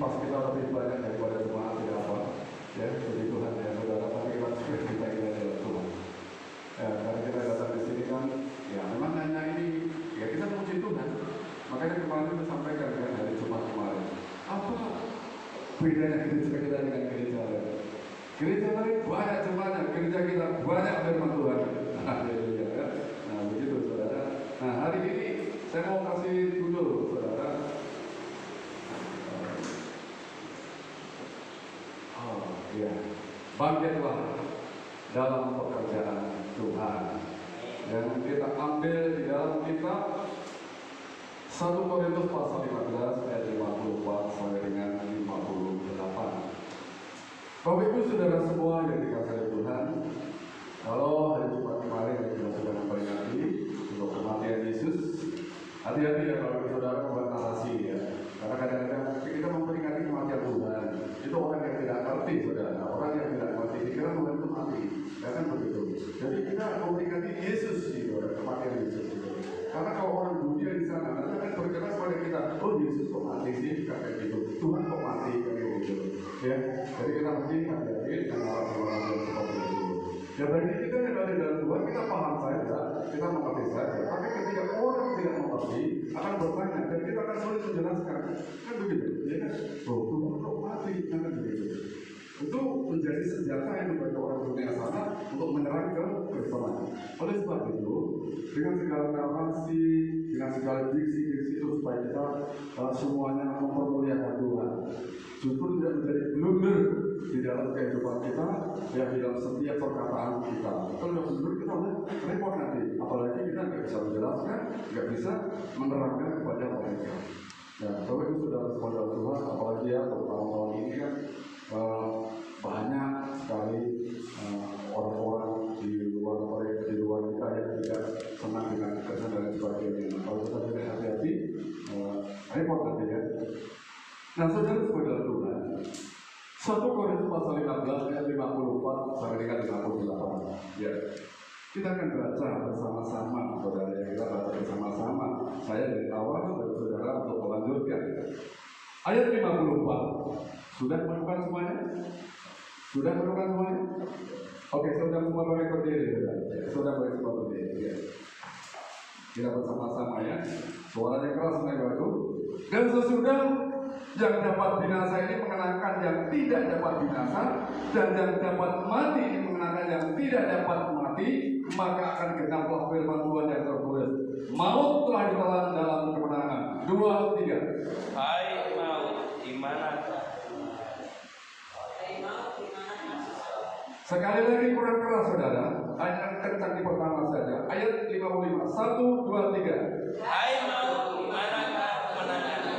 kapasitas kita lebih banyak daripada jemaat tidak apa, ya, puji Tuhan ya saudara. Tapi kita sudah kita ini adalah Tuhan. Ya, karena kita datang di sini kan, ya memang hanya ini, ya kita puji Tuhan. Makanya kemarin kita sampaikan kan hari Jumat kemarin, apa bedanya gereja kita dengan gereja lain? Gereja lain banyak jemaatnya, gereja kita banyak firman Tuhan. Haleluya ya. Nah begitu saudara. Nah hari ini saya mau kasih judul saudara. Ya, bangkitlah dalam pekerjaan Tuhan. Yang kita ambil di dalam kitab 1 Korintus pasal 15 ayat 54 sampai dengan 58. Bapak Ibu saudara semua yang dikasihi Tuhan, kalau hari Jumat kemarin kita sudah memperingati untuk kematian Yesus, hati-hati ya kalau saudara membuat narasi ya. Karena kadang-kadang kita memperingati kematian Tuhan, itu orang yang tidak ngerti saudara, orang yang tidak ngerti dikira Tuhan itu mati, kan begitu. Jadi kita memperingati Yesus gitu, kematian Yesus gitu. Karena kalau orang dunia di sana, mereka kan berkeras pada kita, oh Yesus kok mati sih, kayak gitu. Tuhan kok mati kayak gitu. Ya, jadi kita mesti hati-hati dengan orang-orang yang seperti itu. Ya bagi kita yang ada dalam Tuhan, kita paham saja, kita mengerti saja. Tapi ketika orang tidak mengerti, akan bertanya dan kita akan sulit menjelaskan. Kan begitu, ya kan? Oh Tuhan kok mati, kan begitu. Itu menjadi senjata yang bagi orang dunia sana untuk menyerang ke Kristenan. Oleh sebab itu, dengan segala narasi, dengan segala diksi-diksi itu supaya kita semuanya mempermuliakan Tuhan. Justru tidak menjadi blunder di dalam kehidupan kita, ya di dalam setiap perkataan kita. Kalau tidak blunder kita udah repot nanti. Apalagi kita nggak bisa menjelaskan, nggak bisa menerangkan kepada mereka. Ya, kalau itu sudah kepada Tuhan, apalagi ya tahun-tahun ini kan banyak sekali orang-orang di luar kita yang tidak senang dengan kesan dan sebagainya. Kalau kita tidak hati-hati, repot nanti ya. Nah, saudara kepada Tuhan, 1 Korintus pasal 15 ayat 54 sampai dengan 58. Ya, kita akan baca bersama-sama, saudara yang kita baca bersama-sama. Saya dari awal dan saudara untuk melanjutkan. Ayat 54. Sudah menemukan semuanya? Sudah menemukan semuanya? Oke, saudara semua boleh berdiri, saudara boleh semua berdiri. Ya. Kita bersama-sama ya. Suaranya keras bagus. Dan sesudah yang dapat binasa ini mengenakan yang tidak dapat binasa, dan yang dapat mati ini mengenakan yang tidak dapat mati, maka akan genaplah firman Tuhan yang tertulis, maut telah ditelan dalam kemenangan. 2, 3. Hai maut, di manakah? Sekali lagi kurang keras saudara, ayat kencang di pertama saja. Ayat 55, 1, 2, 3. Hai maut, di manakah kemenanganmu?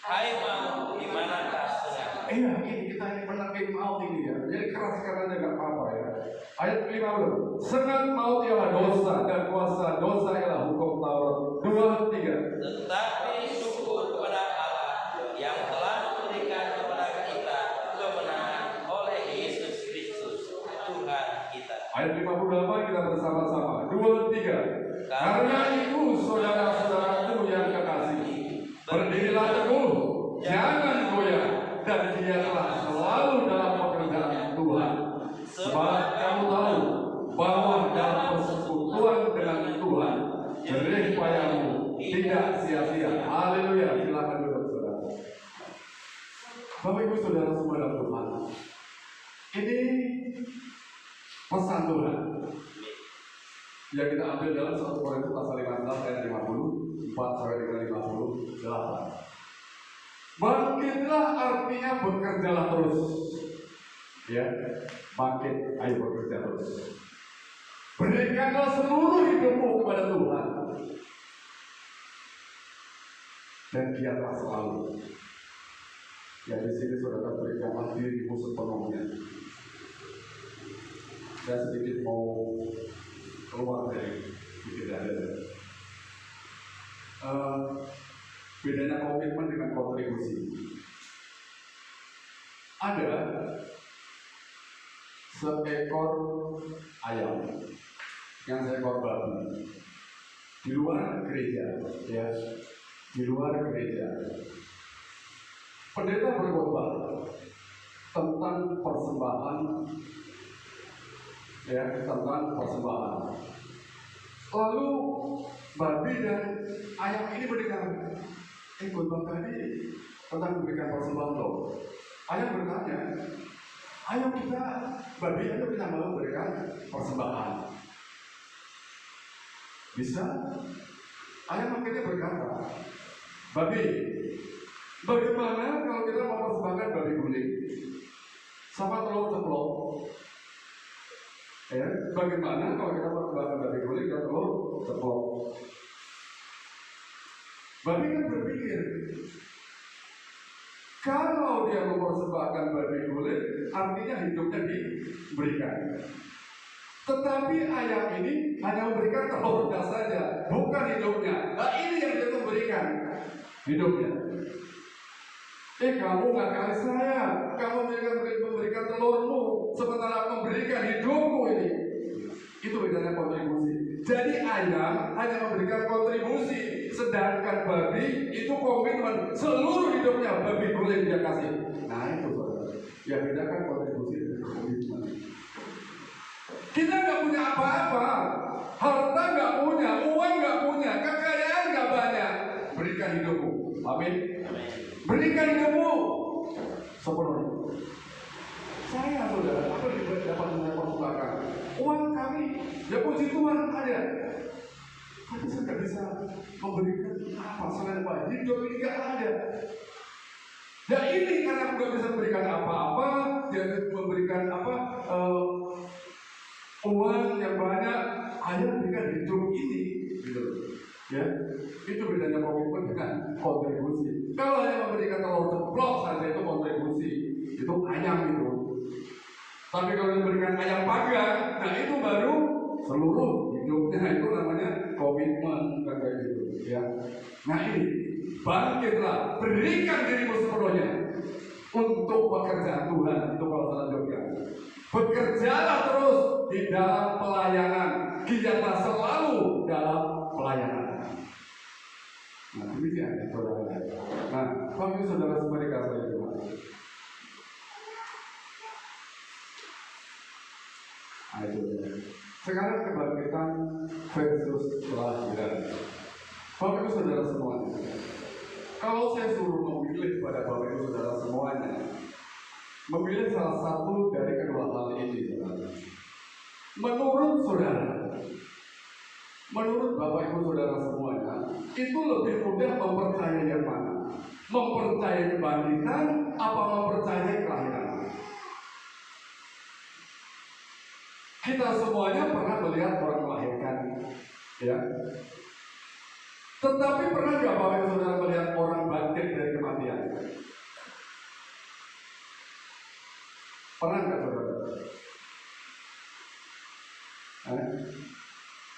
Hai maut, di manakah senangmu? Iya, ini kita ini menangin maut ini ya. Jadi keras karena nggak apa-apa ya. Ayat 50. Sengat maut ialah dosa dan kuasa dosa ialah hukum Taurat. 2, 3. Tetapi syukur kepada Allah yang telah memberikan kepada kita kemenangan oleh Yesus Kristus Tuhan kita. Ayat 58 kita bersama-sama. 2, 3. Karena itu saudara-saudaraku yang kekasih, berdirilah teguh, jangan goyah, dan giatlah selalu dalam pekerjaan Tuhan. Sebab kamu tahu bahwa dalam persekutuan dengan Tuhan, jerih payahmu tidak sia-sia. Haleluya. Silakan duduk saudara. Bapak Ibu saudara semua dalam Tuhan, ini pesan Tuhan yang kita ambil dalam 1 Korintus pasal 15 ayat 54 sampai dengan 58. Bangkitlah artinya bekerjalah terus. Ya, bangkit, ayo bekerja terus. Berikanlah seluruh hidupmu kepada Tuhan dan giatlah selalu. Ya di sini saudara berikanlah dirimu sepenuhnya. Saya sedikit mau keluar dari pikir ada. Bedanya komitmen dengan kontribusi. Ada seekor ayam yang seekor babi di luar gereja, ya, di luar gereja. pendeta berkhotbah tentang persembahan, ya, tentang persembahan. Lalu babi dan ayam ini mendengar, khotbah tadi tentang memberikan persembahan loh. Ayam bertanya, ayo kita, babi ayo kita mau memberikan persembahan. Bisa? Ayam akhirnya berkata, babi, bagaimana kalau kita mau persembahkan babi guling sama telur ceplok? Ya, bagaimana kalau kita persembahkan babi guling dan telur ceplok? Babi kan berpikir, kalau dia mempersembahkan babi guling, artinya hidupnya diberikan. Tetapi ayam ini hanya memberikan telurnya saja, bukan hidupnya. Nah ini yang dia memberikan, hidupnya. Kamu ngakali saya, kamu memberikan telurmu, sementara memberikan hidupmu ini. Itu bedanya kontribusi. Jadi ayam hanya memberikan kontribusi, sedangkan babi itu komitmen seluruh hidupnya, babi guling dia kasih. Nah itu saudara, yang bedakan kontribusi dan komitmen. Kita nggak punya apa-apa, harta nggak punya, uang nggak punya, kekayaan nggak banyak. Berikan hidupmu, amin. Berikan hidupmu sepenuhnya. Saya saudara, apa yang dapat saya persembahkan? Uang kami, ya puji Tuhan ada. Tapi saya nggak bisa memberikan apa selain apa? Hidup ini nggak ada. Ya ini karena aku nggak bisa memberikan apa-apa, dia memberikan apa? Uang yang banyak, ayah berikan hidup ini, gitu. Ya, itu bedanya komitmen dengan kontribusi. Kalau hanya memberikan telur ceplok saja itu kontribusi, itu ayam itu. Tapi kalau diberikan ayam panggang, nah itu baru seluruh hidupnya, itu namanya komitmen kayak gitu. Ya, nah ini bangkitlah, berikan dirimu sepenuhnya untuk pekerjaan Tuhan. Itu kalau selanjutnya. Bekerjalah terus di dalam pelayanan, giatlah selalu dalam pelayanan. Nah, demikian saudara. Nah, bagi saudara semua dikasih Tuhan. Nah, itu. Sekarang kebangkitan versus kelahiran. Bagi saudara semuanya. Kalau saya suruh memilih pada Bapak Ibu saudara semuanya, memilih salah satu dari kedua hal ini, saudara. Menurut saudara, menurut Bapak Ibu saudara semuanya, itu lebih mudah mempercayai yang mana? Mempercayai kebangkitan apa mempercayai kelahiran? Kita semuanya pernah melihat orang melahirkan, ya. Tetapi pernah nggak Bapak Ibu saudara melihat orang bangkit dari kematian? Pernah nggak saudara?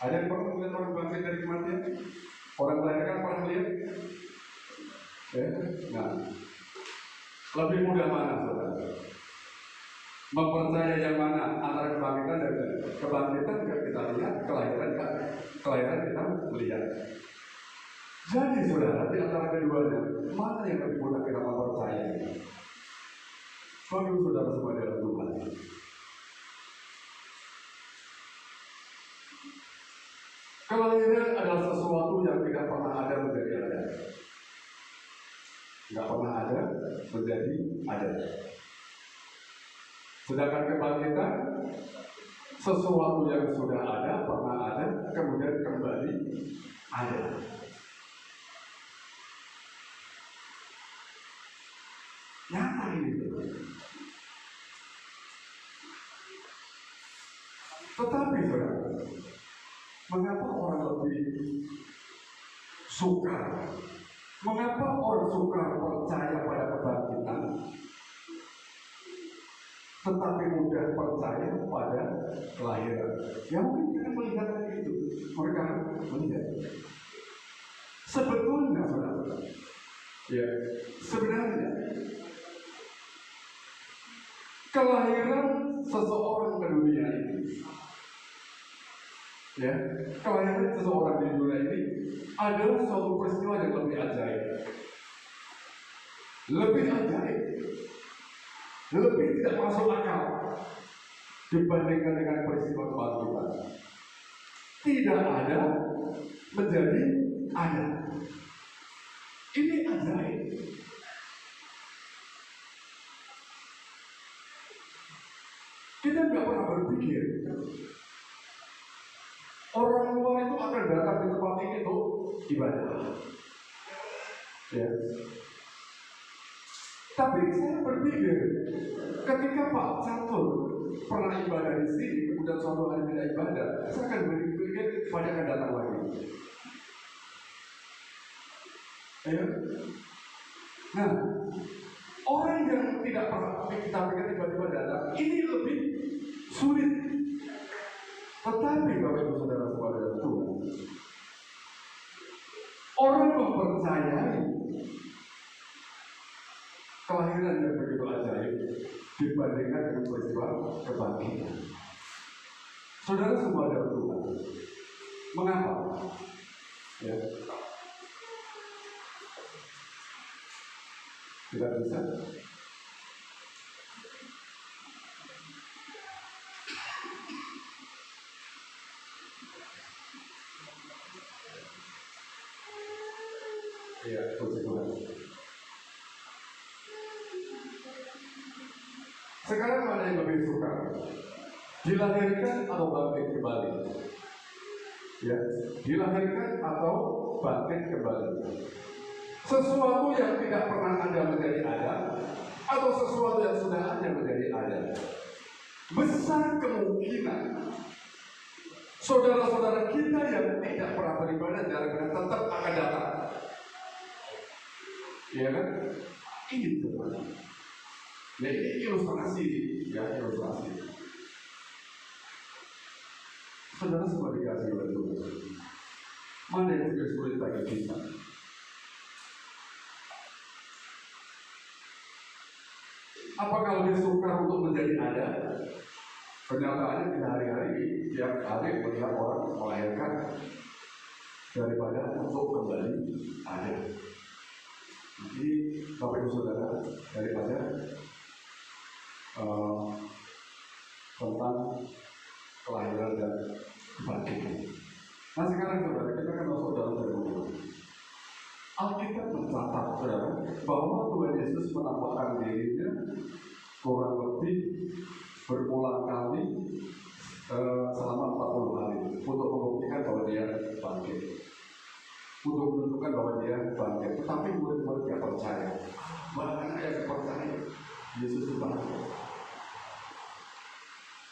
Ada yang pernah melihat orang bangkit dari kematian? Orang melahirkan pernah melihat? Nah, lebih mudah mana saudara? Mempercayai yang mana antara kebangkitan dan kebangkitan nggak kita lihat, kelahiran nggak, kelahiran kita melihat. Jadi saudara, di antara keduanya, mana yang lebih mudah kita mempercayai? Bagi saudara semua dalam Tuhan. Kelahiran adalah sesuatu yang tidak pernah ada menjadi ada. Tidak pernah ada menjadi ada. Sedangkan kebangkitan, sesuatu yang sudah ada, pernah ada, kemudian kembali ada. Nyata ini. Tetapi saudara, mengapa orang lebih suka? Mengapa orang suka percaya pada kebangkitan, tetapi mudah percaya pada kelahiran? Ya mungkin kita melihat itu, mereka melihat. Sebetulnya saudara, ya sebenarnya kelahiran seseorang ke dunia ini, ya, kelahiran seseorang di dunia ini adalah suatu peristiwa yang lebih ajaib. lebih ajaib, lebih tidak masuk akal dibandingkan dengan peristiwa kebangkitan. Tidak ada menjadi ada. Ini ajaib. Kita nggak pernah berpikir orang luar itu akan datang di tempat ini untuk ibadah. Ya. Tapi saya berpikir, ketika Pak Catur pernah ibadah di sini, kemudian suatu hari tidak ibadah, saya akan berpikir banyak akan datang lagi. Ya. Nah, orang yang tidak pernah kita pikir tiba-tiba datang, ini lebih sulit. Tetapi Bapak Ibu Saudara-saudara Tuhan, orang mempercayai kelahiran yang begitu ajaib dibandingkan dengan peristiwa kebangkitan. Saudara semua adalah Tuhan. Mengapa? Ya. Tidak bisa. Iya, puji Tuhan. Sekarang mana yang lebih suka? Dilahirkan atau bangkit kembali? Ya, dilahirkan atau bangkit kembali? Sesuatu yang tidak pernah ada menjadi ada, atau sesuatu yang sudah ada menjadi ada. Besar kemungkinan saudara-saudara kita yang tidak pernah beribadah jarang-jarang tetap akan datang. Iya kan? Ini teman. Ya ini ilustrasi, ya ilustrasi. Saudara semua dikasih oleh Tuhan. Mana yang lebih sulit bagi kita? Apakah lebih sukar untuk menjadi ada? Kenyataannya kita hari-hari, tiap hari melihat orang melahirkan daripada untuk kembali ada. Jadi, Bapak Ibu Saudara, daripada tentang kelahiran dan kebangkitan. Nah sekarang saudara, kita kan masuk dalam firman. Alkitab mencatat saudara bahwa Tuhan Yesus menampakkan dirinya kurang lebih berulang kali selama 40 hari untuk membuktikan bahwa dia bangkit, untuk menunjukkan bahwa dia bangkit. Tetapi murid-murid tidak percaya. Bahkan yang percaya Yesus itu bangkit.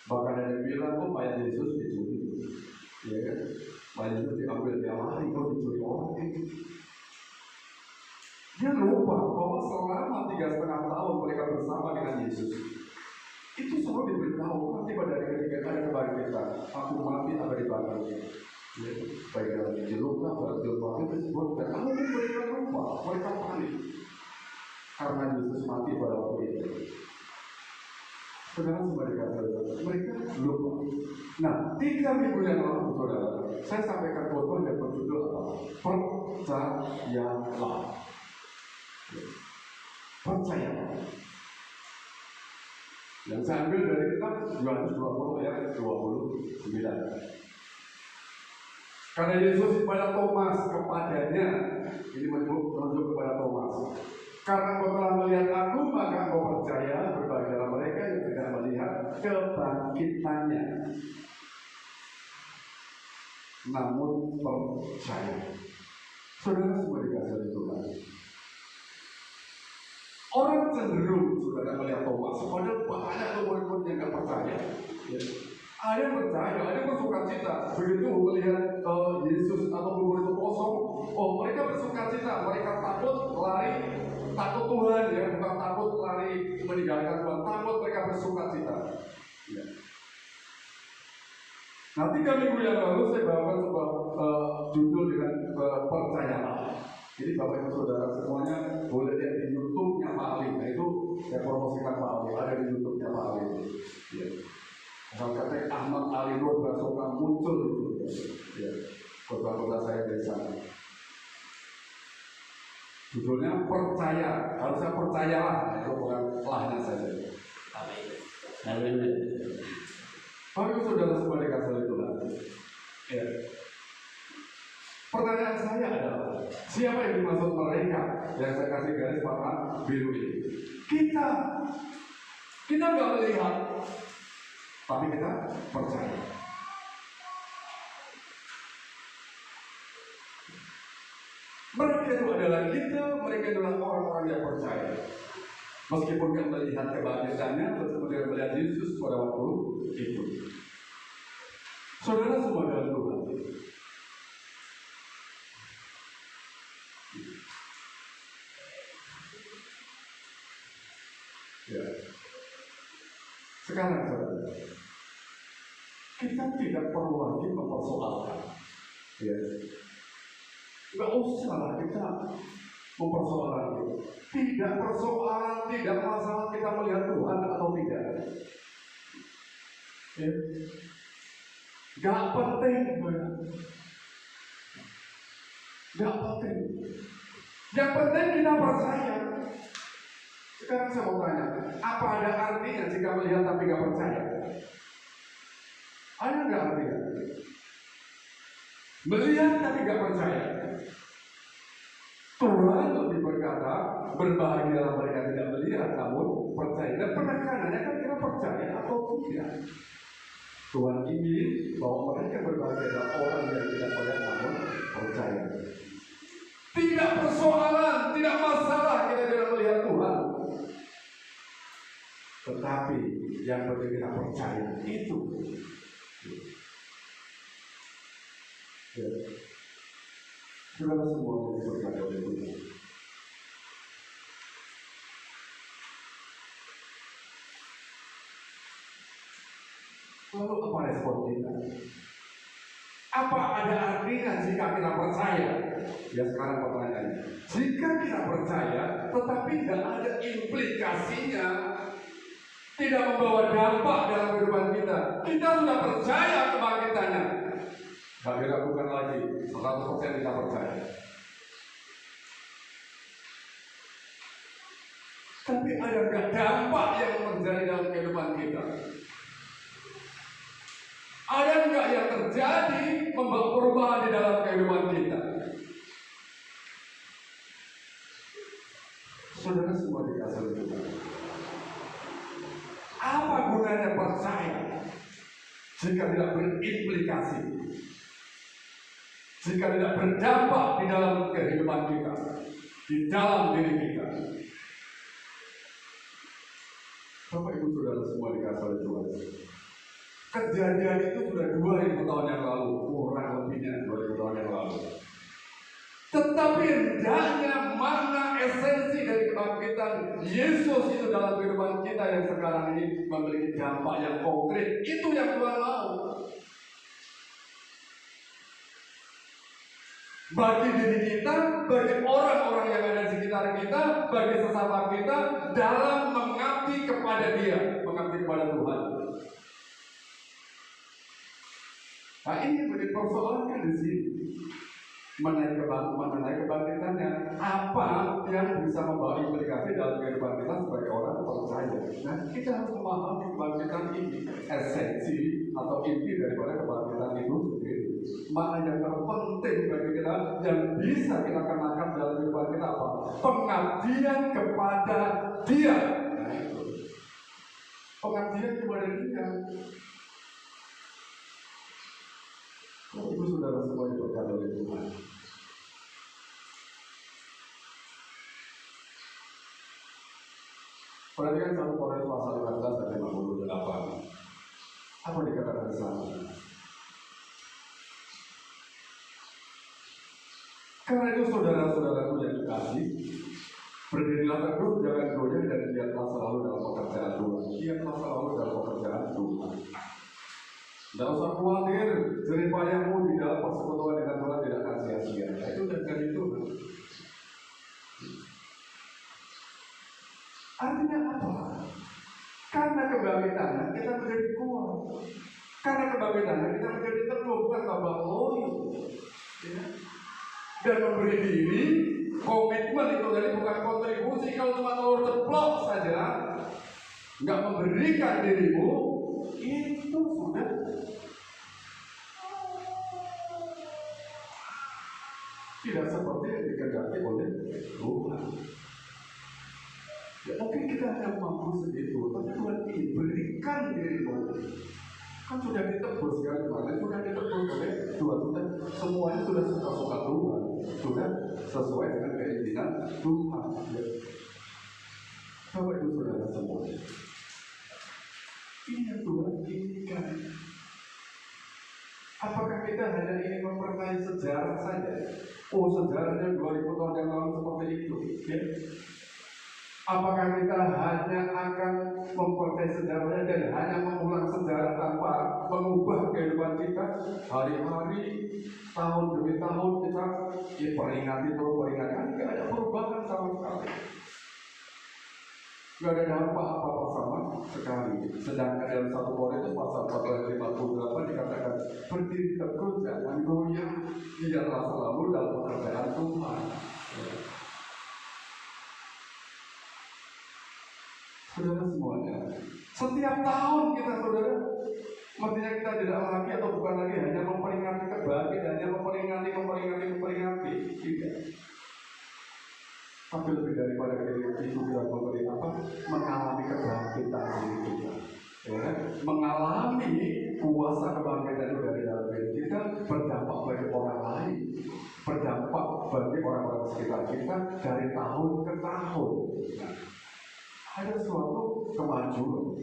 Bahkan ada yang bilang, kok mayat Yesus dicuri? Ya kan? Mayat Yesus diambil tiap hari, kok dicuri orang itu? Dia lupa bahwa selama 3,5 tahun mereka bersama dengan Yesus, itu selalu diberitahu nanti pada hari ketiga ada kebangkitan. Aku mati akan dibangkitkan. Ya, baik dalam luka, baik itu disebutkan. Kalau mereka lupa, mereka panik karena Yesus mati pada waktu itu. Saudara semua dikatakan, mereka lupa. Nah, 3 minggu yang lalu, saudara, saya sampaikan foto yang berjudul apa? Percayalah. Percayalah. Yang saya ambil dari kitab Yohanes 20 ayat 29. Karena Yesus kepada Thomas, kepadanya, ini menunjuk kepada Thomas. Karena engkau telah melihat aku, maka engkau percaya. Berbahagialah mereka yang tidak melihat kebangkitannya, namun percaya. Saudara semua dikasih oleh Tuhan. Orang cenderung saudara melihat Thomas, padahal banyak murid-murid yang tidak percaya. Ya. Ada yang percaya, ada yang bersuka cita. Begitu melihat Yesus atau kubur itu kosong, oh mereka bersuka cita, mereka takut lari. Takut Tuhan ya, bukan takut lari meninggalkan Tuhan, takut mereka bersuka cita. Ya. Nah 3 minggu yang lalu saya bawakan sebuah judul dengan percayalah. Jadi Bapak Ibu Saudara semuanya boleh lihat di YouTube-nya Pak Ali. Nah itu saya promosikan Pak Ali, ada di YouTube-nya Pak Ali. Ya. Kata Ahmad Ali Nur Basoka muncul itu. Ya. Kota-kota saya dari sana. Judulnya percaya, harusnya percayalah, itu bukan lahnya saja. Amin. Bapak saudara semua dikasih oleh Tuhan. Ya. Pertanyaan saya adalah, siapa yang dimaksud mereka yang saya kasih garis warna biru ini? Kita nggak melihat, tapi kita percaya. Mereka itu adalah kita, mereka adalah orang-orang yang percaya. Meskipun kita melihat kebangkitannya, kemudian melihat Yesus pada waktu itu. Saudara semua dalam Tuhan. Ya. Sekarang saudara, kita tidak perlu lagi mempersoalkan. Ya. Nggak usah lah kita mempersoalkan itu. Tidak persoalan, tidak masalah kita melihat Tuhan atau tidak. Ya. Gak penting, gak penting. Yang penting kita percaya. Sekarang saya mau tanya, apa ada artinya jika melihat tapi gak percaya? Ada nggak artinya? Melihat tapi gak percaya. Tuhan lebih berkata, berbahagialah mereka tidak melihat namun percaya. Dan penekanannya kan kita percaya atau tidak. Tuhan ingin bahwa mereka berbahagia adalah orang yang tidak melihat namun percaya. Tidak persoalan, tidak masalah kita tidak melihat Tuhan. Tetapi yang penting kita percaya itu. Ya. Saudara semua yang diberkati oleh Tuhan. Lalu apa respon kita? Apa ada artinya jika kita percaya? Ya sekarang pertanyaannya. Jika kita percaya, tetapi tidak ada implikasinya, tidak membawa dampak dalam kehidupan kita. Kita sudah percaya kebangkitannya. Gak diragukan lagi, 100% kita percaya. Tapi ada nggak dampak yang terjadi dalam kehidupan kita? Ada nggak yang terjadi membawa perubahan di dalam kehidupan kita? Saudara semua dikasih oleh Tuhan. Apa gunanya percaya jika tidak berimplikasi? Jika tidak berdampak di dalam kehidupan kita, di dalam diri kita. Bapak Ibu Saudara semua dikasih oleh Tuhan. Kejadian itu sudah 2000 tahun yang lalu, kurang lebihnya 2000 tahun yang lalu. Tetapi hendaknya mana esensi dari kebangkitan Yesus itu dalam kehidupan kita yang sekarang ini memiliki dampak yang konkret. Itu yang Tuhan mau. Bagi diri kita, bagi orang-orang yang ada di sekitar kita, bagi sesama kita, dalam mengabdi kepada Dia, mengabdi kepada Tuhan. Nah ini menjadi persoalan di sini. Mengenai kebangkitannya, apa yang bisa membawa implikasi dalam kehidupan kita sebagai orang percaya. Nah kita harus memahami kebangkitan ini, esensi atau inti daripada kebangkitan itu sendiri. Mana yang terpenting bagi kita, yang bisa kita kenakan dalam kehidupan kita apa? Pengabdian kepada Dia. Nah itu. Pengabdian kepada Dia. Ibu saudara semua diberkati oleh Tuhan. Perhatikan 1 Korintus pasal 15 dan 58. Apa dikatakan di sana? Karena itu saudara-saudaraku yang dikasih, berdirilah teguh, jangan goyah dan lihatlah selalu dalam pekerjaan Tuhan. Lihatlah selalu dalam pekerjaan Tuhan. Tidak usah khawatir, jeripayamu di dalam persekutuan dengan Tuhan tidak akan sia-sia. Itu dari Tuhan. Artinya apa? Karena kebangkitannya kita menjadi kuat. Karena kebangkitannya kita menjadi teguh, bukan tambah loyo. Ya. Dan memberi diri komitmen itu, jadi bukan kontribusi. Kalau cuma telur ceplok saja, nggak memberikan dirimu, itu sudah tidak seperti yang dikehendaki oleh Tuhan. Ya mungkin kita hanya mampu segitu, tapi Tuhan ingin berikan dirimu. Kan sudah ditebus kan kemarin, sudah ditebus oleh Tuhan. Semuanya sudah suka-suka Tuhan, sudah sesuai dengan keinginan Tuhan. Ya. Bapak Ibu Saudara semua, ini yang Tuhan inginkan. Apakah kita hanya ingin mempercayai sejarah saja? Oh, sejarahnya 2000 tahun yang lalu seperti itu. Ya. Apakah kita hanya akan mempercayai sejarahnya dan hanya mengulang sejarah tanpa mengubah kehidupan kita? Hari-hari, tahun demi tahun kita peringati terus peringati, tidak ada perubahan sama sekali. Tidak ada dampak apa-apa sama sekali. Sedangkan dalam 1 Korintus pasal 4 ayat 58 dikatakan, berdiri teguh, jangan goyah, biarlah selalu dalam pekerjaan Tuhan. Saudara semuanya, setiap tahun kita, saudara, mestinya kita tidak lagi atau bukan lagi hanya memperingati kebangkitan, hanya memperingati, tidak. Tapi lebih daripada itu kita mengalami kebangkitan diri kita, ya, mengalami kuasa kebangkitan itu dari dalam diri kita, berdampak bagi orang lain, berdampak bagi orang-orang sekitar kita dari tahun ke tahun. Ada suatu kemajuan.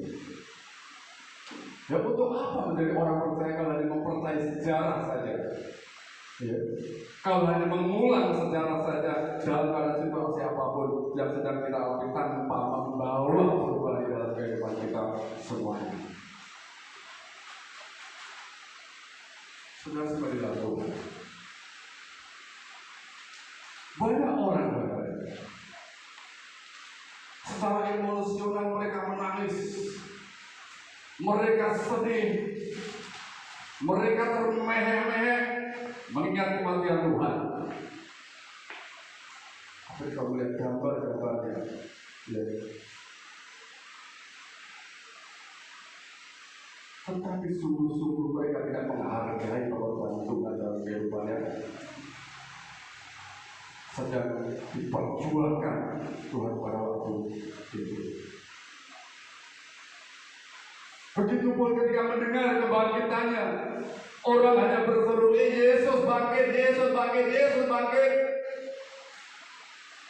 Ya untuk apa menjadi orang percaya kalau hanya mempercayai sejarah saja? Ya. Kalau hanya mengulang sejarah saja dalam keadaan situasi apapun yang sedang kita alami tanpa membawa perubahan di dalam kehidupan kita semuanya. Sudah seperti itu. Banyak orang berkata, secara emosional mereka menangis, mereka sedih, mereka termehek-mehek mengingat kematian Tuhan. Tapi kalau melihat gambar-gambarnya, ya. Tetapi sungguh-sungguh mereka tidak menghargai pengorbanan Tuhan dalam kehidupannya. Sedang diperjuangkan Tuhan pada waktu itu. Begitu pun ketika mendengar kebangkitannya, orang hanya berseru, Yesus bangkit, Yesus bangkit, Yesus bangkit.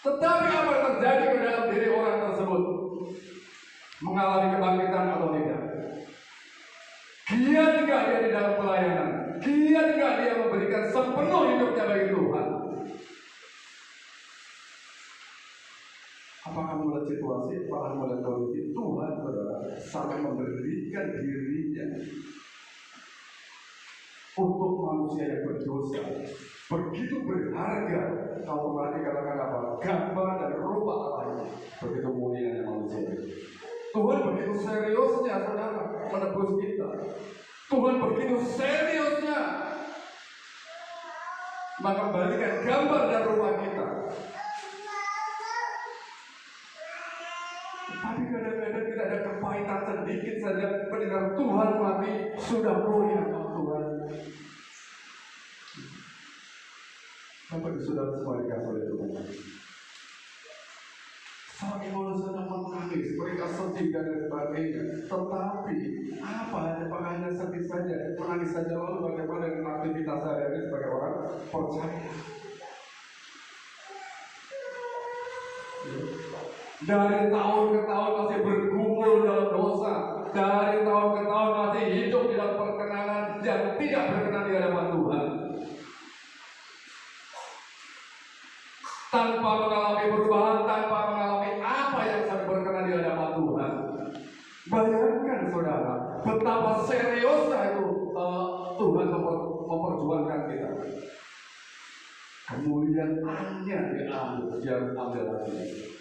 Tetapi apa yang terjadi ke dalam diri orang tersebut? Mengalami kebangkitan atau tidak? Giat tidak dia di dalam pelayanan? Giat tidak dia memberikan sepenuh hidupnya bagi Tuhan? Apakah melihat situasi, apakah melihat kondisi Tuhan, saudara, sampai memberikan dirinya untuk manusia yang berdosa, begitu berharga. Kalau nanti katakan apa? Gambar dan rupa Allah, begitu mulianya manusia. Tuhan begitu seriusnya, saudara, menebus kita. Tuhan begitu seriusnya mengembalikan gambar dan rupa kita. Tapi kadang-kadang kita ada kepahitan sedikit saja mendengar Tuhan mati, sudah goyah Tuhan. Bapak Ibu Saudara semua dikasih oleh Tuhan. Sampai manusia menangis, mereka sedih dan sebagainya. Tetapi apa? Hanya sedih saja, menangis saja, lalu bagaimana dengan aktivitas sehari-hari sebagai orang percaya? Dari tahun ke tahun masih bergumul dalam dosa, dari tahun ke tahun masih hidup di dalam perkenanan yang tidak berkenan di hadapan Tuhan, tanpa mengalami perubahan, tanpa mengalami apa yang sangat berkenan di hadapan Tuhan. Bayangkan saudara, betapa seriusnya itu Tuhan memperjuangkan kita. Kemudian hanya diambil, dia ambil lagi.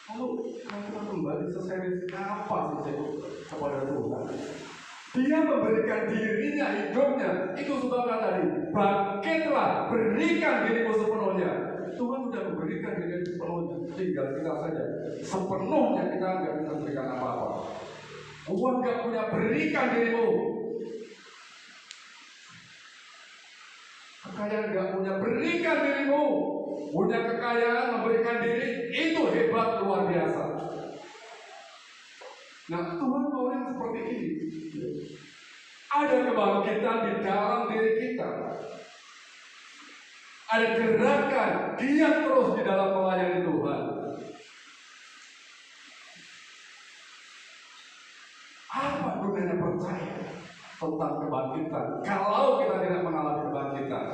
Lalu kita kembali seserius apa sih kepada Tuhan? Dia memberikan dirinya, hidupnya. Itu sebabnya tadi, bangkitlah, berikan dirimu sepenuhnya. Tuhan sudah memberikan milik sepenuhnya, tinggal kita saja sepenuhnya kita nggak bisa berikan apa-apa. Uang nggak punya, berikan dirimu. Kekayaan nggak punya, berikan dirimu. Punya kekayaan, memberikan diri, itu hebat luar biasa. Nah, Tuhan mau yang seperti ini. Ada kebangkitan di dalam diri kita. Ada gerakan, giat terus di dalam melayani Tuhan. Apa gunanya percaya tentang kebangkitan kalau kita tidak mengalami kebangkitan?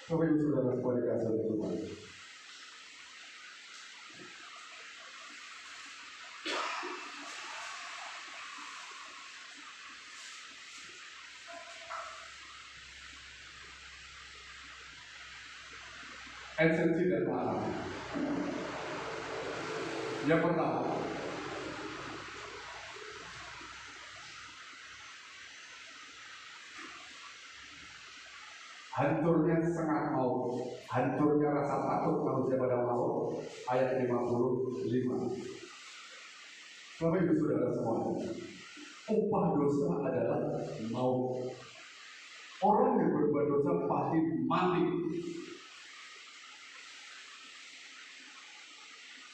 Bapak Ibu Saudara sekalian dikasihi oleh Tuhan. Esensi dan makna. Yang pertama, hancurnya setengah maut, hancurnya rasa takut manusia pada maut, ayat 55. Bapak Ibu Saudara semuanya, upah dosa adalah maut. Orang yang berbuat dosa pasti mati.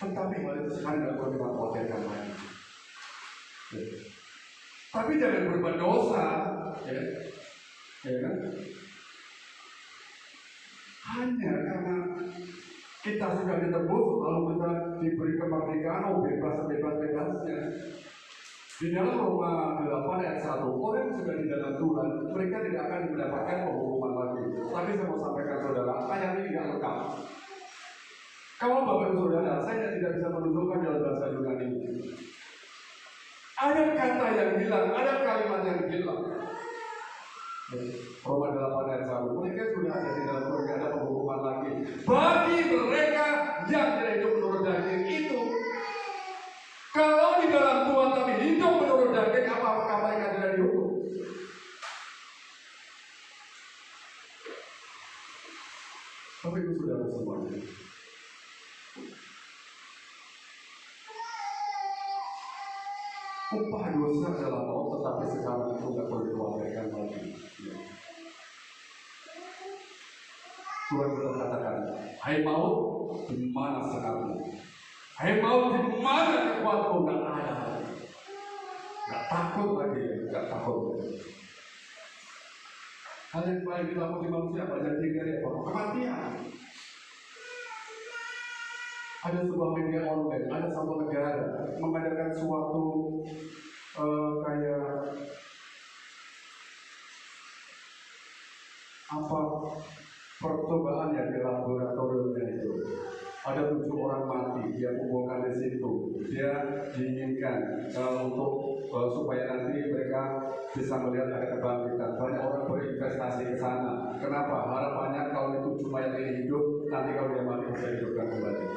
Tetapi hal itu sekarang tidak perlu kita khawatirkan lagi. Tapi jangan berbuat dosa, ya kan? Hanya karena kita sudah ditebus, lalu kita diberi kemerdekaan, bebas-bebasnya. Di dalam Roma 8 ayat 1, orang yang sudah di dalam Tuhan, mereka tidak akan mendapatkan penghukuman lagi. Tapi saya mau sampaikan saudara, ayat ini tidak lengkap. Kalau Bapak Ibu Saudara, saya tidak bisa menunjukkan dalam bahasa Yunani ini. Ada kata yang hilang, ada kalimat yang hilang. Roma 8 ayat 1, mereka sudah ada di dalam Tuhan, tidak ada penghukuman lagi. Bagi mereka yang tidak hidup menurut daging itu, kalau di dalam Tuhan tapi hidup menurut daging, apakah mereka tidak dihukum? Bapak Ibu Saudara semuanya, upah dosa adalah maut, tetapi sekarang itu tidak perlu dikhawatirkan lagi. Tuhan sudah katakan, hai maut, di mana sekarang? Hai maut, di mana kekuatanmu? Tidak ada lagi. Tidak takut lagi, tidak takut lagi. Hal yang paling ditakuti manusia banyak dari kematian. Ada sebuah media online, ada satu negara mengadakan suatu kayak percobaan ya di laboratoriumnya itu. Ada 7 orang mati, dia kumpulkan di situ. Dia diinginkan untuk supaya nanti mereka bisa melihat ada kebangkitan. Banyak orang berinvestasi ke sana. Kenapa? Harapannya kalau itu cuma yang ini hidup, nanti kalau dia mati bisa hidupkan kembali.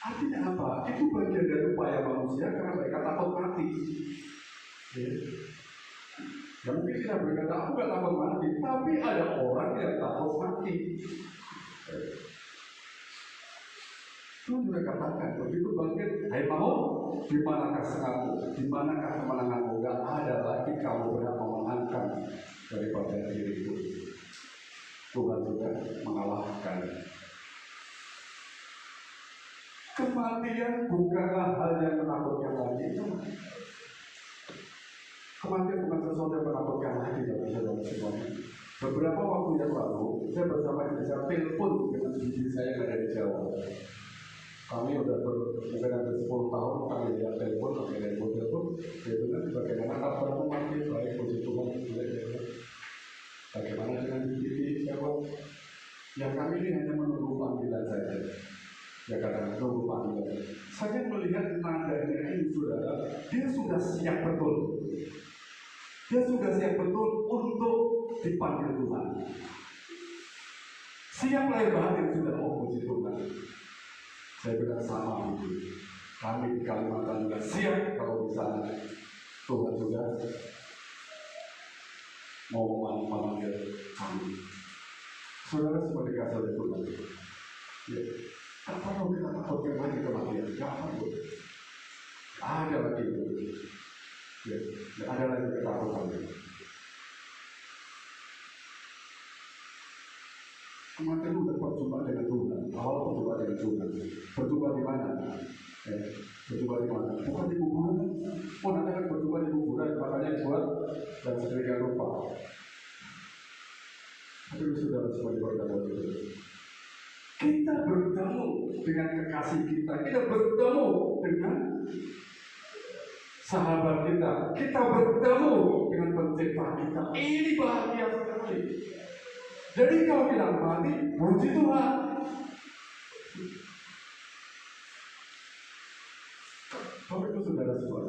Artinya apa? Itu bagian dari upaya manusia karena mereka takut mati. Ya mungkin kita berkata, aku gak takut mati, tapi ada orang yang takut mati. Tuhan sudah katakan, begitu bangkit, hai maut, di manakah sengatmu, di manakah kemenanganmu? Gak ada lagi kamu berhak memenangkan daripada diriku. Tuhan sudah mengalahkan. Kematian bukanlah hal yang menakutkan lagi. Kematian bukan sesuatu yang menakutkan lagi bagi saudara semuanya. Beberapa waktu yang lalu, saya bersama saya telepon dengan bibi saya yang ada di Jawa. Kami sudah mungkin hampir 10 tahun kami tidak telepon, kami ada telepon. Dia bilang bagaimana kabarmu mati, baik puji Tuhan, bagaimana dengan bibi jawab. Yang kami ini hanya menunggu panggilan saja. Ya kadang menunggu panggilan. Saya melihat nadanya ini saudara, dia sudah siap betul. Dia sudah siap betul untuk dipanggil Tuhan. Siap lahir batin sudah, oh puji Tuhan. Saya bilang sama itu. Kami di Kalimantan juga siap kalau bisa Tuhan sudah mau memanggil Saudara semua dikasih oleh Tuhan. Ya. Tak perlu kita takutkan lagi kematian. Gak perlu. Ada lagi itu. Ya. Gak ada lagi ketakutan. Kematian itu berjumpa dengan Tuhan. Awal berjumpa dengan Tuhan. Berjumpa di mana? Berjumpa di mana? Bukan di kuburan. Oh, nanti kan berjumpa di kuburan. Makanya buat dan sedemikian rupa. Tapi saudara semua diberkati itu. Kita bertemu dengan kekasih kita. Kita bertemu dengan sahabat kita. Kita bertemu dengan pencipta kita. Ini bahagia sekali. Jadi kalau kita mati, puji Tuhan. Bapak itu saudara semua.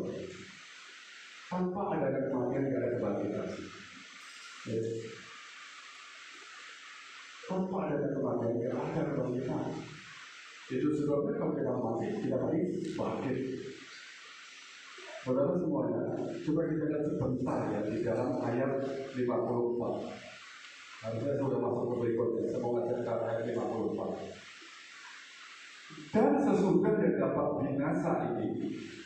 Tanpa adanya kematian, tidak ada kebangkitan. Yes. Tanpa adanya kematian, tidak ada kebangkitan. Itu sebabnya kalau kita mati, kita mati bangkit. Saudara semuanya, coba kita lihat sebentar ya di dalam ayat 54. Harusnya sudah masuk ke berikutnya. Saya mau ngajak ayat 54. Dan sesudah yang dapat binasa ini,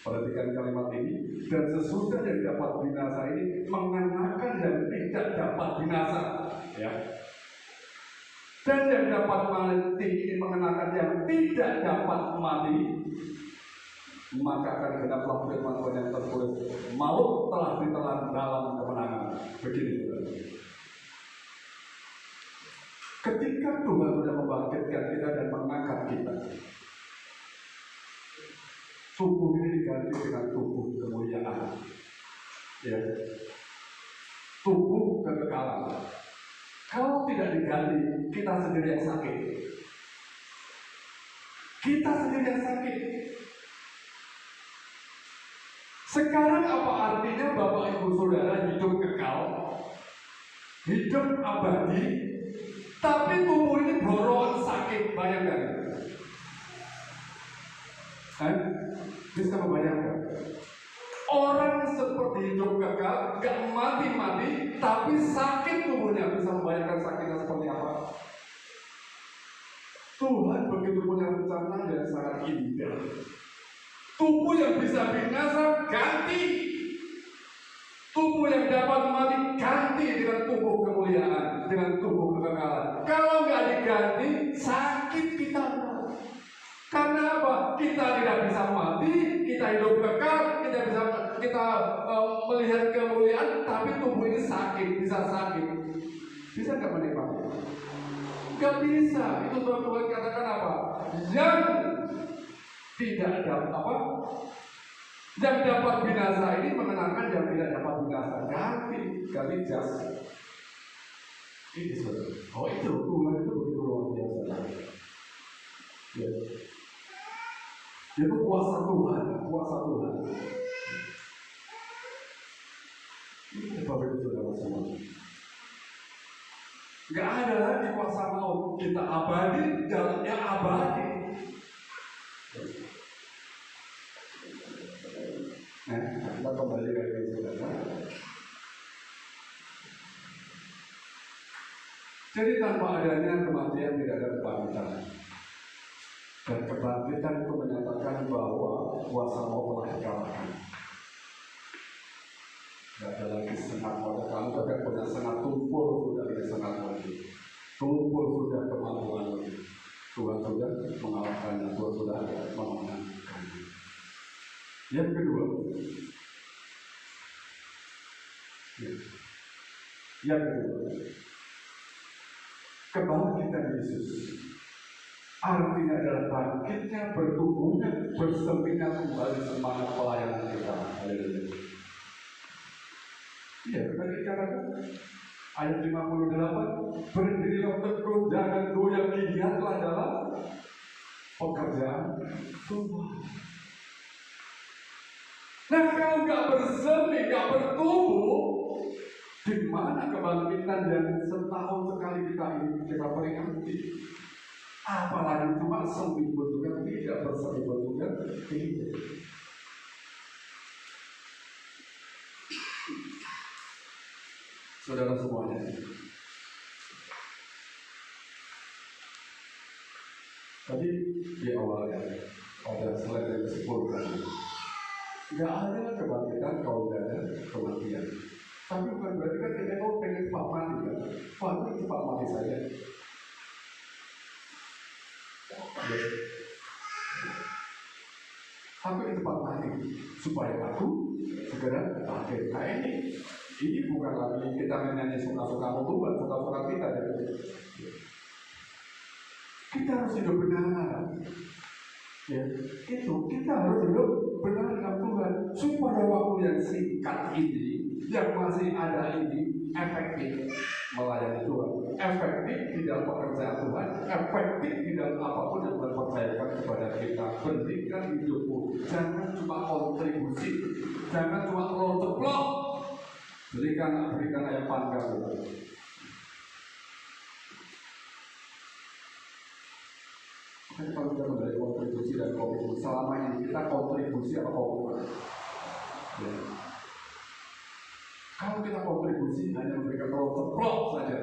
perhatikan kalimat ini, dan sesudah yang dapat binasa ini mengenakan yang tidak dapat binasa, ya. Dan yang dapat mati ini mengenakan yang tidak dapat mati, maka akan genaplah firman Tuhan yang tertulis, maut telah ditelan dalam kemenangan. Begini, saudara. Ketika Tuhan sudah membangkitkan kita dan mengangkat kita, tubuh ini diganti dengan tubuh kemuliaan, ya, tubuh kekekalan. Kalau tidak diganti, kita sendiri yang sakit. Kita sendiri yang sakit. Sekarang apa artinya Bapak Ibu Saudara hidup kekal, hidup abadi, tapi tubuh ini borongan sakit? Bayangkan. Bisa membayangkan orang seperti hidup kekal, gak mati-mati, tapi sakit tubuhnya. Bisa membayangkan sakitnya seperti apa? Tuhan begitu punya rencana yang sangat indah. Tubuh yang bisa binasa ganti, tubuh yang dapat mati ganti dengan tubuh kemuliaan, dengan tubuh kekekalan. Kalau nggak diganti, sakit kita. Karena apa? Kita tidak bisa mati, kita hidup kekal, kita melihat kemuliaan, tapi tubuh ini sakit, bisa sakit. Bisa nggak menikmati? Nggak bisa. Itu sebab Tuhan katakan apa? Yang tidak dapat apa? Yang dapat binasa ini mengenakan yang tidak dapat binasa. Ganti jas. Ini saudara. Oh itu Tuhan itu begitu luar biasa. Ya. Itu kuasa Tuhan, kuasa Tuhan. Ini Bapak Ibu Saudara semua. Gak ada lagi kuasa maut. Kita abadi, jalannya abadi. Nah, kita kembali ke Saudara. Jadi tanpa adanya kematian tidak ada kebangkitan. Dan kebangkitan itu menyatakan bahwa kuasa maut telah dikalahkan. Tidak ada lagi sengat pada kamu, tidak punya sengat tumpul, sudah tidak sengat lagi. Tumpul sudah kemampuan lagi. Tuhan sudah mengalahkannya, Tuhan sudah memenangkannya. Yang kedua, kebangkitan Yesus artinya adalah bangkitnya, bertumbuhnya, berseminya kembali semangat pelayanan kita. Haleluya. Iya, tadi dikatakan ayat 58, berdirilah teguh, jangan goyah, giatlah dalam pekerjaan Tuhan. Nah, kalau nggak bersemi, nggak bertumbuh, di mana kebangkitan yang setahun sekali kita peringati? Apalagi cuma seminggu juga tidak, berseminggu juga tidak. Saudara semuanya, di awalnya pada slide yang ke-10 tadi. Nggak ada kebangkitan kalau tidak ada kematian. Tapi bukan berarti kan kita mau pengen cepat mati kan? Waktu cepat mati saja. Ya. Aku ingin cepat mati supaya aku segera bangkit. Nah ini bukan lagi kita menyanyi suka-suka Tuhan, suka-suka kita. Kita harus hidup benar. Ya, itu kita harus hidup benar dengan Tuhan supaya waktu yang singkat ini, yang masih ada ini efektif melayani Tuhan, efektif di dalam pekerjaan Tuhan, efektif di dalam apapun yang Tuhan percayakan kepada kita. Berikan hidupmu, jangan cuma kontribusi, jangan cuma telur ceplok, berikan ayam panggang. Kan kalau kita kembali kontribusi dan komitmen, selama ini kita kontribusi apa komitmen? Ya. Kalau kita kontribusi hanya memberikan telur ceplok saja.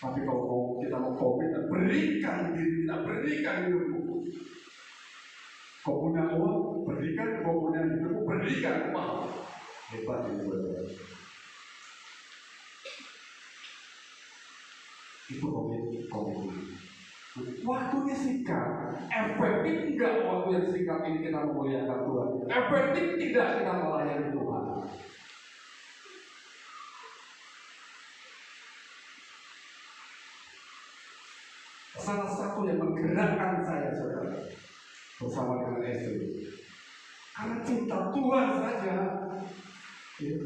Tapi kalau kita mau komit dan berikan diri kita, berikan hidupmu. Kau punya uang, berikan. Kau punya hidupmu, berikan. Wah, hebat ini saudara. Itu komitmen. Waktunya singkat, efektif tidak waktu yang singkat ini kita memuliakan Tuhan, efektif tidak kita melayani Tuhan. Salah satu yang menggerakkan saya saudara bersama dengan istri, karena cinta Tuhan saja. Ya.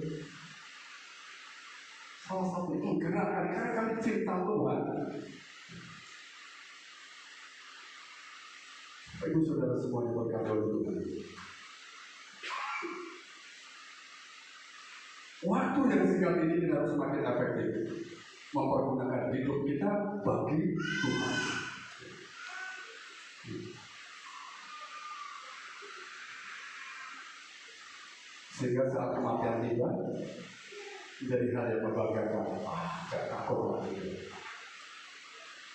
Salah satu yang menggerakkan karena kami cinta Tuhan. Ibu saudara semuanya berkata Tuhan. Waktu yang singkat ini kita harus semakin efektif mempergunakan hidup kita bagi Tuhan. Sehingga saat kematian tiba menjadi hal yang membanggakan. Gak takut lagi.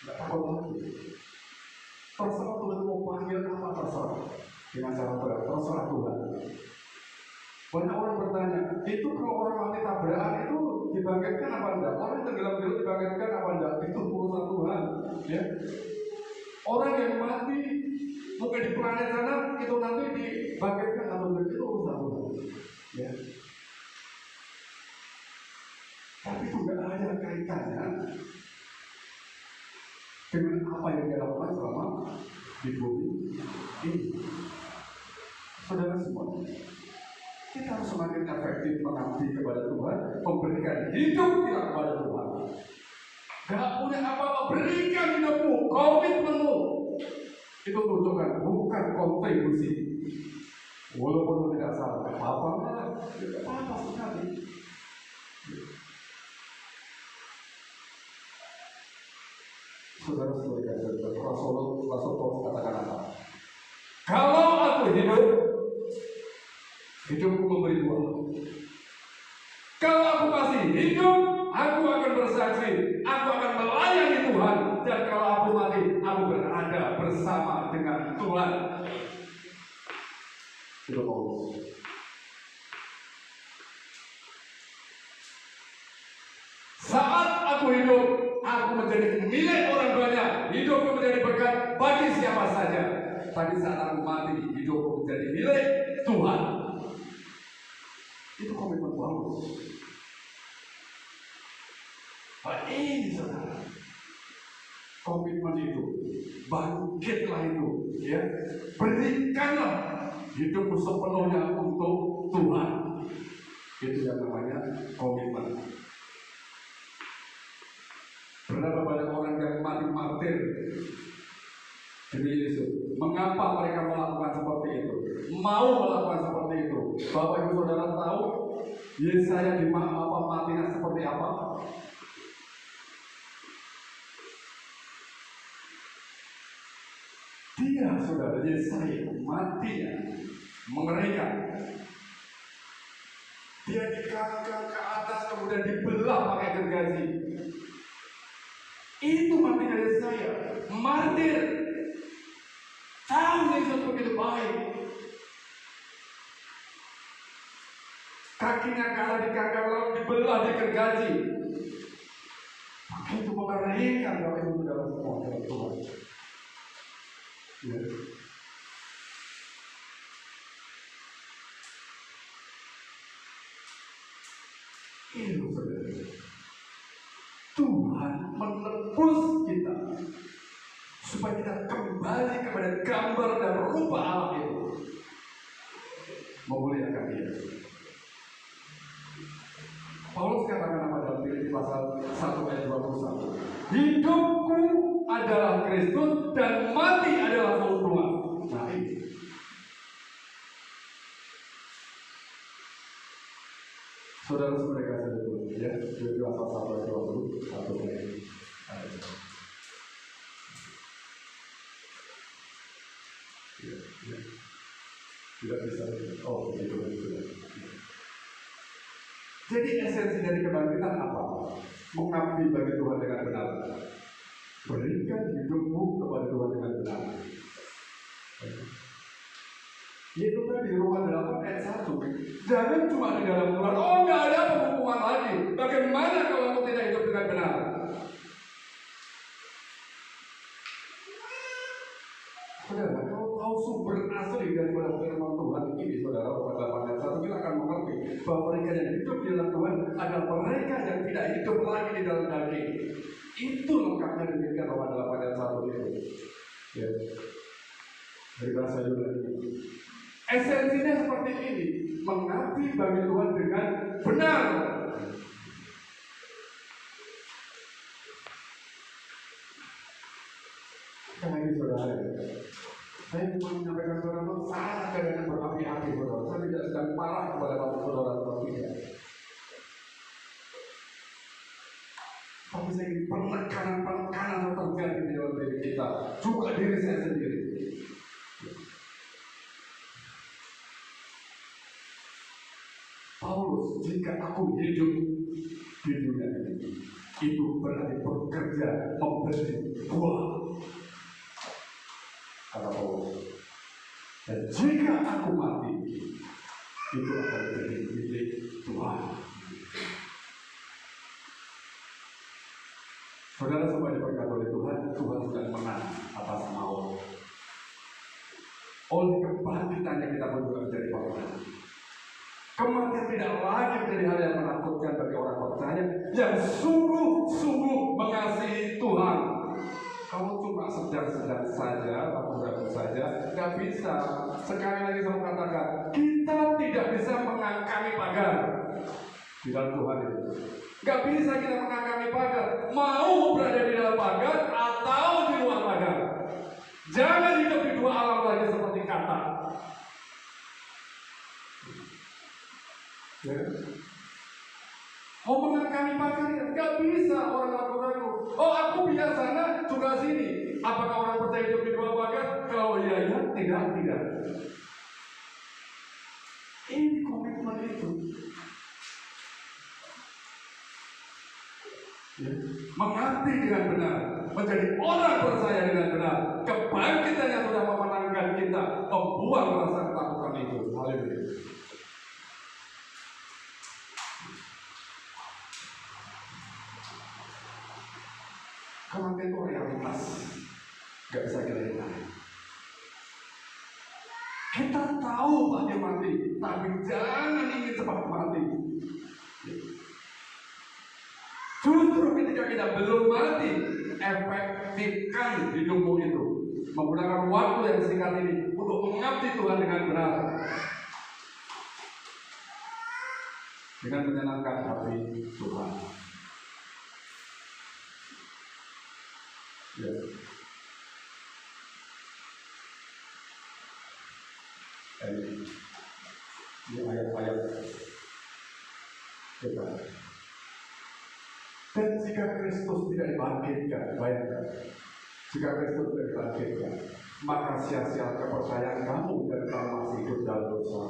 Gak takut lagi. Terserah Tuhan mau panggil apa terserah. Dengan cara berat, terserah Tuhan. Banyak orang bertanya, itu kalau orang mati tabrakan itu dibangkitkan apa enggak? Orang tenggelam-tenggelam dibangkitkan apa enggak? Itu urusan Tuhan. Ya. Orang yang mati mungkin di planet sana itu nanti dibangkitkan atau enggak, itu urusan Tuhan. Ya. Tapi itu enggak ada kaitannya dengan apa yang dia lakukan selama di bumi ini. Saudara semua, kita harus semakin efektif mengabdi kepada Tuhan, memberikan hidup kita kepada Tuhan. Gak punya apa-apa, berikan hidupmu, komitmenmu. Itu tunjukkan, bukan kontribusi. Walaupun tidak salah, apa-apa sekali. Saudara-saudara, Rasul Paulus katakan apa? Kalau aku hidup, hidupku memberi buah. Kalau aku masih hidup, aku akan bersaksi, aku akan melayani Tuhan. Dan kalau aku mati, aku berada bersama dengan Tuhan. Itu Paulus. Saat aku hidup, aku menjadi milik orang banyak. Hidupku menjadi berkat bagi siapa saja. Tapi saat aku mati, hidupku menjadi milik Tuhan. Itu komitmen Paulus. Nah ini saudara, komitmen itu, bangkitlah itu, ya, berikanlah hidupmu sepenuhnya untuk Tuhan. Itu yang namanya komitmen. Berapa banyak orang yang mati martir demi Yesus? Mengapa mereka melakukan seperti itu? Mau melakukan seperti itu? Bapak Ibu Saudara tahu Yesaya di matinya seperti apa? Dia saudara Yesaya matinya mengerikan. Dia dikangkang ke atas kemudian dibelah pakai gergaji. Itu matinya Yesaya, martir. kakinya kalah dikangkang, lalu dibelah, digergaji. Maka itu mengerikan kalau itu dalam semua dalam Tuhan. Ya. Itu saudara. Tuhan menebus kita supaya kita kembali kepada gambar dan rupa Allah itu, memuliakan Dia. Paulus katakan apa dalam Filipi pasal 1 ayat 21? Hidupku adalah Kristus dan mati adalah keuntungan. Nah ini. Saudara-saudara kasih dulu ya, Filipi pasal 1 ayat 21 ayat. Ya. Tidak bisa. Oh, itu. Jadi esensi dari kebangkitan apa? Mengabdi bagi Tuhan dengan benar. Berikan hidupmu kepada Tuhan dengan benar. Itu tadi Roma 8 ayat 1. Jangan cuma di dalam Tuhan. Oh, nggak ada penghukuman lagi. Bagaimana kalau aku tidak hidup dengan benar? Saudara, kalau tahu sumber asli daripada firman Tuhan ini, saudara, pada 8 ayat 1 kita akan mengerti bahwa mereka yang hidup di dalam Tuhan adalah mereka yang tidak hidup lagi di dalam daging. Itu lengkapnya demikian bahwa 8 ayat 1 itu. Ya. Dari bahasa Yunani. Esensinya seperti ini, mengabdi bagi Tuhan dengan benar. Karena ini saudara, saya cuma menyampaikan saudara, saya kadang berapi-api saudara. Saya tidak sedang marah kepada saudara atau tidak. Tapi saya ingin penekanan yang terjadi di dalam diri kita, juga diri saya sendiri. Paulus, jika aku hidup di dunia ini, itu berarti bekerja memberi buah. Kata Paulus. Dan jika aku mati, itu akan menjadi milik Tuhan. Saudara semua diberkati oleh Tuhan, Tuhan sudah menang atas maut. Oleh kebangkitannya kita pun juga menjadi pemenang. Kematian tidak lagi menjadi hal yang menakutkan bagi orang percaya yang sungguh-sungguh mengasihi Tuhan. Kalau cuma sedang-sedang saja, ragu-ragu saja, nggak bisa. Sekali lagi saya katakan, kita tidak bisa mengangkangi pagar di dalam Tuhan itu. Nggak bisa kita mengangkangi pagar. Mau berada di dalam pagar atau di luar pagar. Jangan hidup di dua alam lagi seperti kata. Ya. Mau mengangkangi pagar ya? Nggak bisa orang ragu-ragu. Oh, aku pindah sana juga sini. Apakah orang percaya hidup di dua pagar? Kalau iya, tidak. Ini komitmen itu. Ya. Mengabdi dengan benar, menjadi orang percaya dengan benar. Kebangkitan yang sudah memenangkan kita, membuang rasa ketakutan itu. Haleluya. Kematian itu realitas, gak bisa kita hindari. Kita tahu pasti mati, tapi jangan ingin cepat mati. Justru ketika kita belum mati, efektifkan hidupmu itu. Menggunakan waktu yang singkat ini untuk mengabdi Tuhan dengan benar. Dengan menyenangkan hati Tuhan. Ya. Ini ayat-ayat kita. Dan jika Kristus tidak dibangkitkan, bayangkan, jika Kristus tidak dibangkitkan, maka sia-sia kepercayaan kamu dan kamu masih hidup dalam dosa.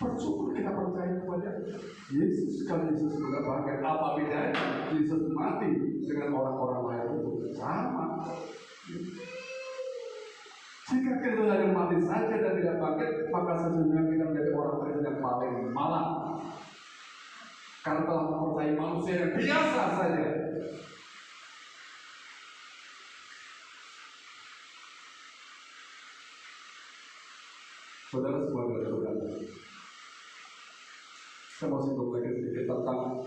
Percuma kita percaya kepada Yesus. Kalau Yesus sudah bangkit, apa bedanya Yesus mati dengan orang-orang lain itu? Sama. Jika Kristus hanya mati saja dan tidak bangkit, maka sesungguhnya kita menjadi orang Kristen yang paling malang. karena telah mempercayai manusia yang biasa saja. Saudara semua saudara, saya mau singgung lagi sedikit tentang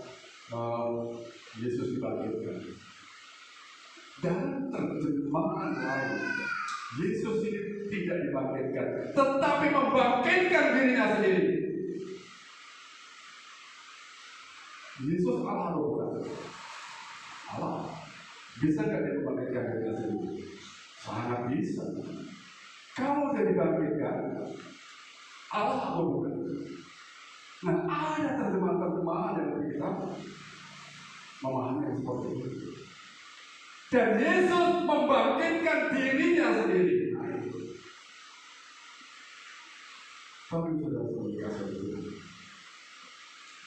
Yesus dibangkitkan. Dan terjemahan lain, Yesus ini tidak dibangkitkan, tetapi membangkitkan dirinya sendiri. Yesus Allah atau bukan? Allah. Bisa nggak dia membangkitkan dirinya sendiri? Sangat bisa. Kalau dia dibangkitkan, Allah atau bukan? Nah, ada terjemahan-terjemahan yang kita memahami seperti itu. Dan Yesus membangkitkan dirinya sendiri. Tapi saudara-saudara,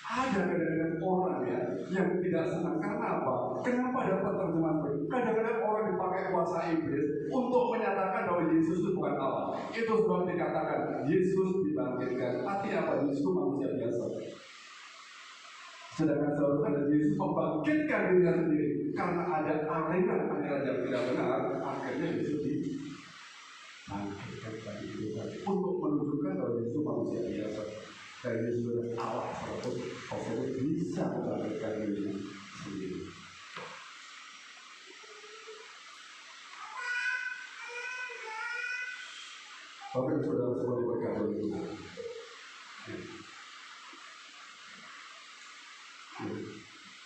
ada kadang-kadang orang yang tidak senang. Karena apa? Kenapa dapat terjemahan seperti itu? Kadang-kadang orang dipakai kuasa iblis untuk menyatakan bahwa Yesus itu bukan Allah. Itu sebab dikatakan Yesus dibangkitkan. Artinya apa? Yesus itu manusia biasa. Sedangkan saudara Yesus membangkitkan dirinya sendiri karena ada aliran-aliran yang tidak benar. Akhirnya Yesus dibangkitkan tadi itu untuk menunjukkan bahwa Yesus manusia biasa. Dan Yesus adalah Allah walaupun bisa membangkitkan dirinya sendiri. Bapak Ibu Saudara semua diberkati oleh Tuhan.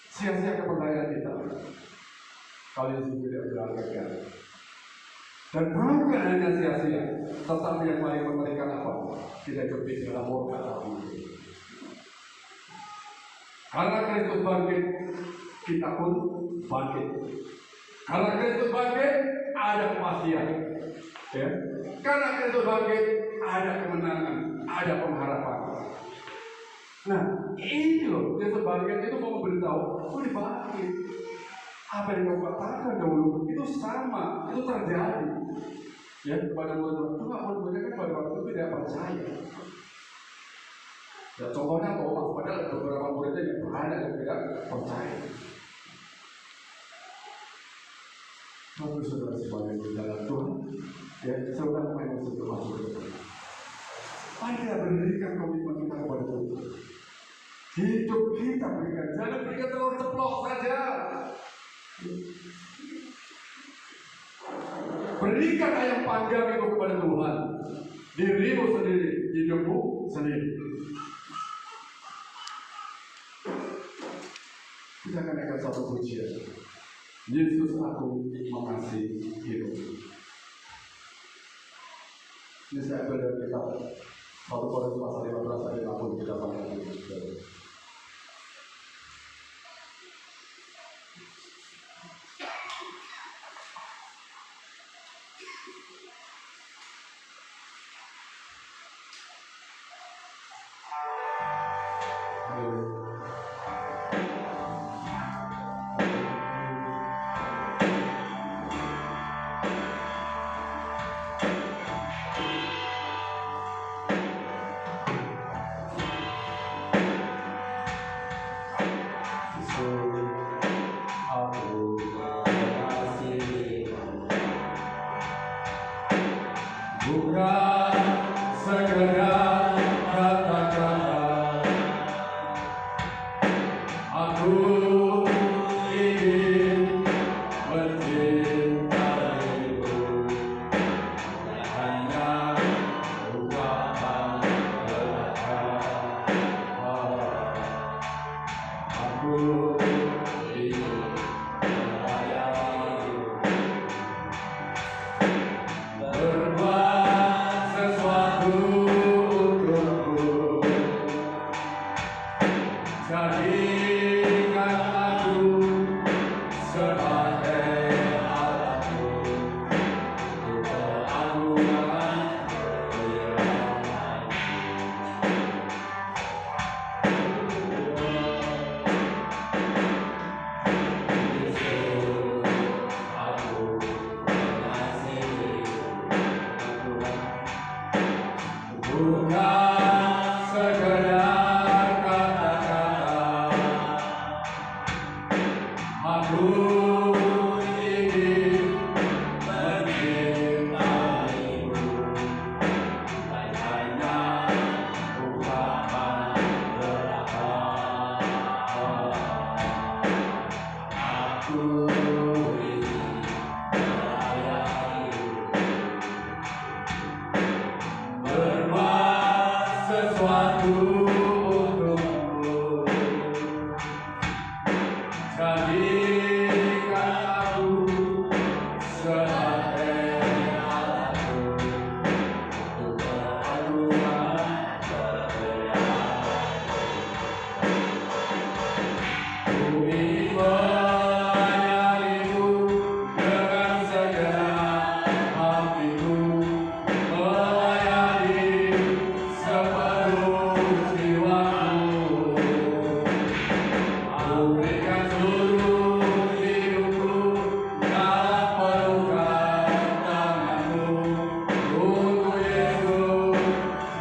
Sia-sia kepercayaan kita kalau Yesus tidak dibangkitkan. Dan bukan hanya sia-sia, tetapi yang paling mengerikan apa? Kita kepik dalam murka Allah. Karena Kristus bangkit, kita pun bangkit. Karena Kristus bangkit, ada kepastian. Ya. Karena Kristus bangkit, ada kemenangan, ada pengharapan. Nah, ini loh, Kristus bangkit itu mau memberitahu, oh dibangkit. Apa yang kau katakan dahulu itu sama, itu terjadi. Ya, kepada murid-murid itu murid-muridnya kan pada waktu itu tidak percaya. Ya, contohnya Thomas, padahal beberapa muridnya yang berada yang tidak percaya. Tapi saudara semuanya di dalam Tuhan, ya saudara main untuk masuk ke Tuhan. Mari kita berikan komitmen kita kepada Tuhan. Hidup kita berikan, jangan berikan terlalu ceplok saja. Berikan ayam panggang itu kepada Tuhan. Dirimu sendiri, hidupmu sendiri. Kita akan naikkan satu pujian. Yesus, aku mengasihi hidup. Ini saya ambil dari kitab 1 Korintus pasal 15 ayat 60 kita baca. Aku ingin mencintaimu, bukan hanya ungkapan belaka. Aku ingin melayanmu, berbuat sesuatu untukmu. Jadikan aku sebagai alatmu untuk perpaduan ku ingin melayanimu dengan segenap hatiku, melayani sepenuh jiwaku. Aku berikan seluruh hidupku dalam pelukan tanganmu. Untuk Yesus,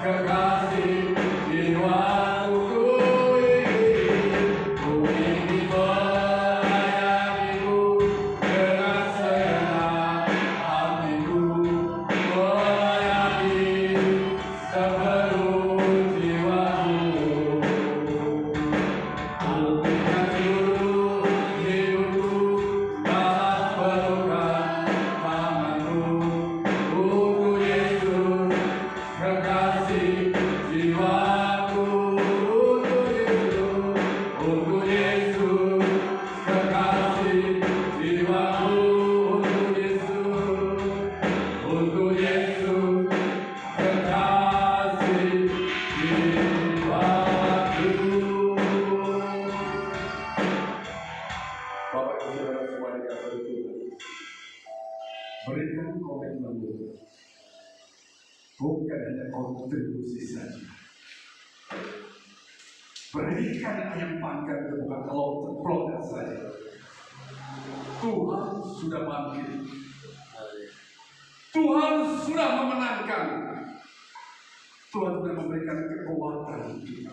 kekasih jiwaku, ku ingin melayanimu dengan segenap hatiku, melayani sepenuh jiwaku. Aku berikan seluruh hidupku dalam pelukan tanganmu. Untuk Yesus, kekasih jiwaku. Untuk Yesus, kekasih jiwaku. Untuk Yesus, kekasih jiwaku. Bapak Ibu Saudara semua dikasih Tuhan, berikan komitmenmu, bukan hanya kontribusi saja. Berikan ayam panggang itu bukan telur ceplok saja. Tuhan sudah bangkit. Tuhan sudah memenangkan. Tuhan sudah memberikan kekuatan kita.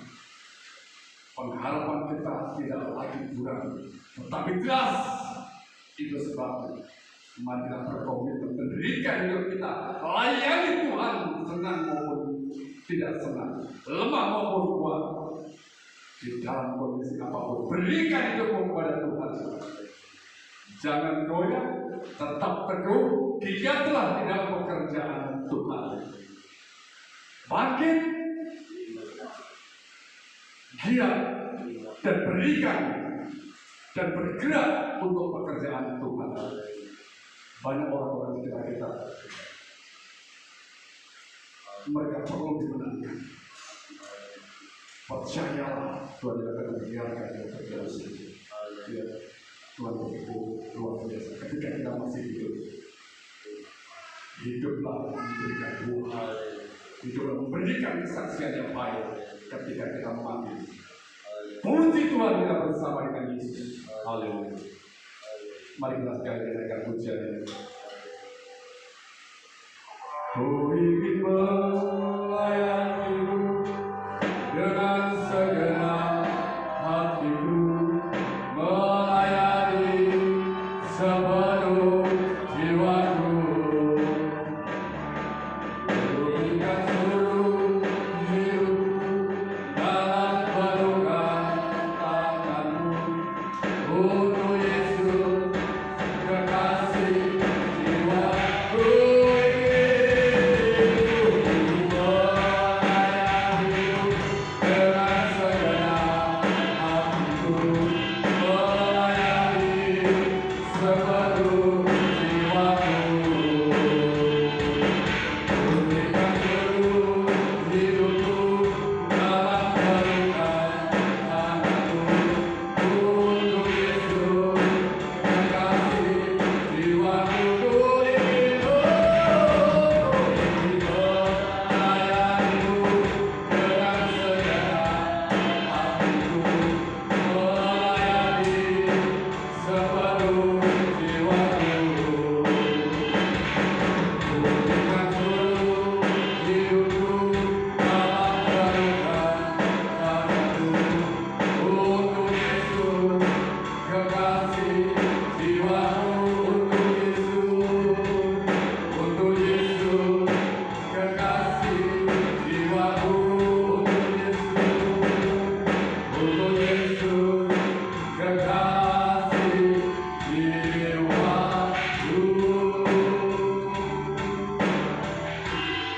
Pengharapan kita tidak lagi kurang, tetapi jelas. Itu sebabnya mari kita berkomitmen berikan hidup kita, layani Tuhan, senang maupun tidak senang, lemah maupun kuat, di dalam kondisi apapun. Berikan hidupmu kepada Tuhan. Jangan goyah, tetap teguh, giatlah di dalam pekerjaan Tuhan. Bangkit, giat, dan berikan dan bergerak untuk pekerjaan Tuhan. Banyak orang-orang di kita, mereka perlu dimenangkan. Percayalah, Tuhan tidak akan membiarkan kita terus. Tuhan begitu luar biasa. Ketika kita masih hidup, hiduplah memberikan buah, hiduplah memberikan kesaksian yang baik. Ketika kita mati, puji Tuhan kita bersama dengan Yesus. Haleluya. Mari kita sekali dengarkan pujian ini.